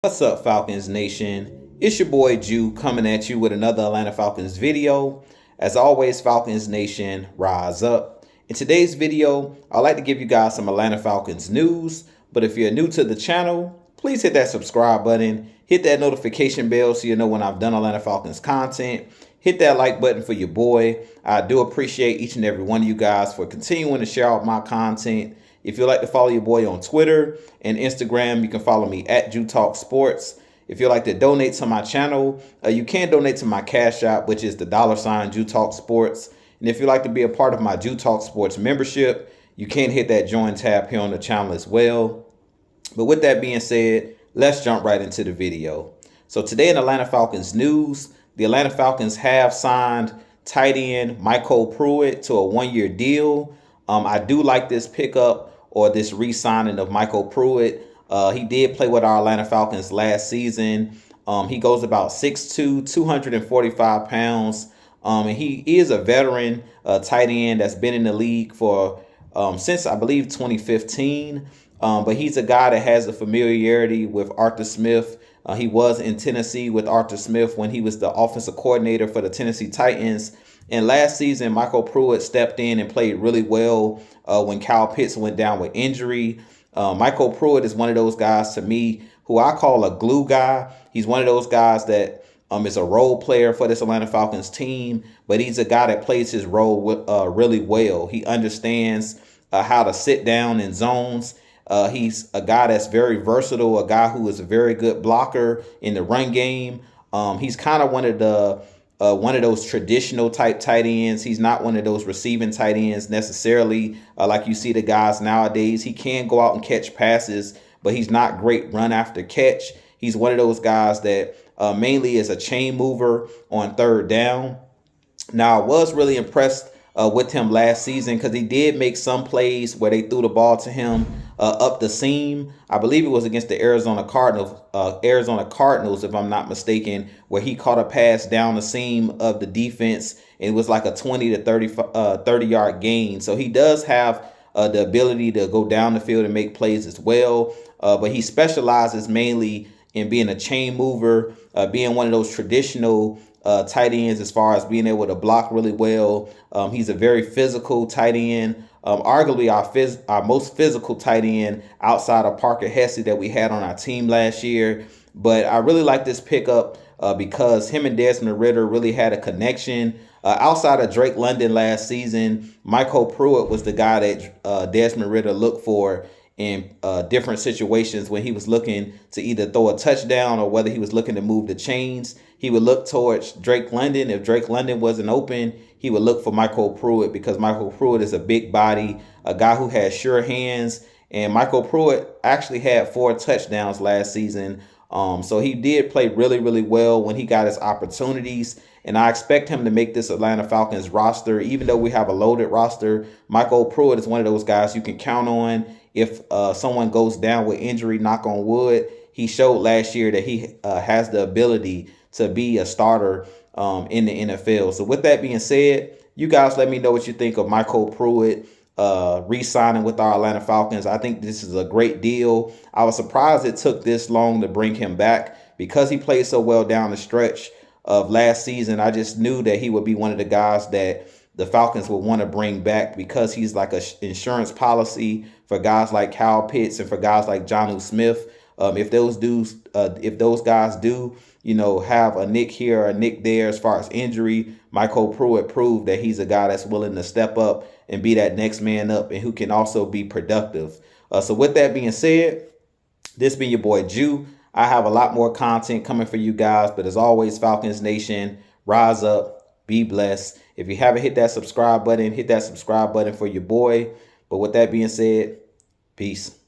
What's up, Falcons Nation? It's your boy Jew coming at you with another Atlanta Falcons video. As always, Falcons Nation, rise up. In today's video, I'd like to give you guys some Atlanta Falcons news. But if you're new to the channel, please hit that subscribe button. Hit that notification bell so you know when I've done Atlanta Falcons content. Hit that like button for your boy. I do appreciate each and every one of you guys for continuing to share out my content. If you'd like to follow your boy on Twitter and Instagram, you can follow me at Jew Talk Sports. If you'd like to donate to my channel, you can donate to my Cash App, which is the $ Jew Talk Sports. And if you'd like to be a part of my Jew Talk Sports membership, you can hit that join tab here on the channel as well. But with that being said, let's jump right into the video. So today in Atlanta Falcons news, the Atlanta Falcons have signed tight end Mycole Pruitt to a one-year deal. I do like this pickup or this re-signing of Mycole Pruitt. He did play with our Atlanta Falcons last season. He goes about 6'2", 245 pounds. And he is a veteran tight end that's been in the league for since, I believe, 2015. But he's a guy that has a familiarity with Arthur Smith. He was in Tennessee with Arthur Smith when he was the offensive coordinator for the Tennessee Titans. And last season, Mycole Pruitt stepped in and played really well when Kyle Pitts went down with injury. Mycole Pruitt is one of those guys to me who I call a glue guy. He's one of those guys that is a role player for this Atlanta Falcons team, but he's a guy that plays his role really well. He understands how to sit down in zones. He's a guy that's very versatile, a guy who is a very good blocker in the run game. He's kind of one of those traditional type tight ends. He's not one of those receiving tight ends necessarily like you see the guys nowadays. He can go out and catch passes, but he's not great run after catch. He's one of those guys that mainly is a chain mover on third down. Now, I was really impressed with him last season because he did make some plays where they threw the ball to him up the seam. I believe it was against the Arizona Cardinals, if I'm not mistaken, where he caught a pass down the seam of the defense. And it was like a 20 to 30 yard gain. So he does have the ability to go down the field and make plays as well. But he specializes mainly in being a chain mover, being one of those traditional tight ends as far as being able to block really well. He's a very physical tight end, arguably our most physical tight end outside of Parker Hesse that we had on our team last year. But I really like this pickup because him and Desmond Ridder really had a connection. Outside of Drake London last season, Mycole Pruitt was the guy that Desmond Ridder looked for in different situations when he was looking to either throw a touchdown or whether he was looking to move the chains. He would look towards Drake London. If Drake London wasn't open, he would look for Mycole Pruitt because Mycole Pruitt is a big body, a guy who has sure hands. And Mycole Pruitt actually had 4 touchdowns last season. So he did play really, really well when he got his opportunities. And I expect him to make this Atlanta Falcons roster. Even though we have a loaded roster, Mycole Pruitt is one of those guys you can count on. If someone goes down with injury, knock on wood, he showed last year that he has the ability to be a starter in the NFL. So with that being said, you guys let me know what you think of Mycole Pruitt re-signing with our Atlanta Falcons. I think this is a great deal. I was surprised it took this long to bring him back because he played so well down the stretch of last season. I just knew that he would be one of the guys that the Falcons would want to bring back because he's like an insurance policy for guys like Kyle Pitts and for guys like Jonnu Smith. If those guys do, have a nick here or a nick there as far as injury, Mycole Pruitt proved that he's a guy that's willing to step up and be that next man up and who can also be productive. So with that being said, this been your boy Jew. I have a lot more content coming for you guys, but as always, Falcons Nation, rise up, be blessed. If you haven't hit that subscribe button, hit that subscribe button for your boy. But with that being said, peace.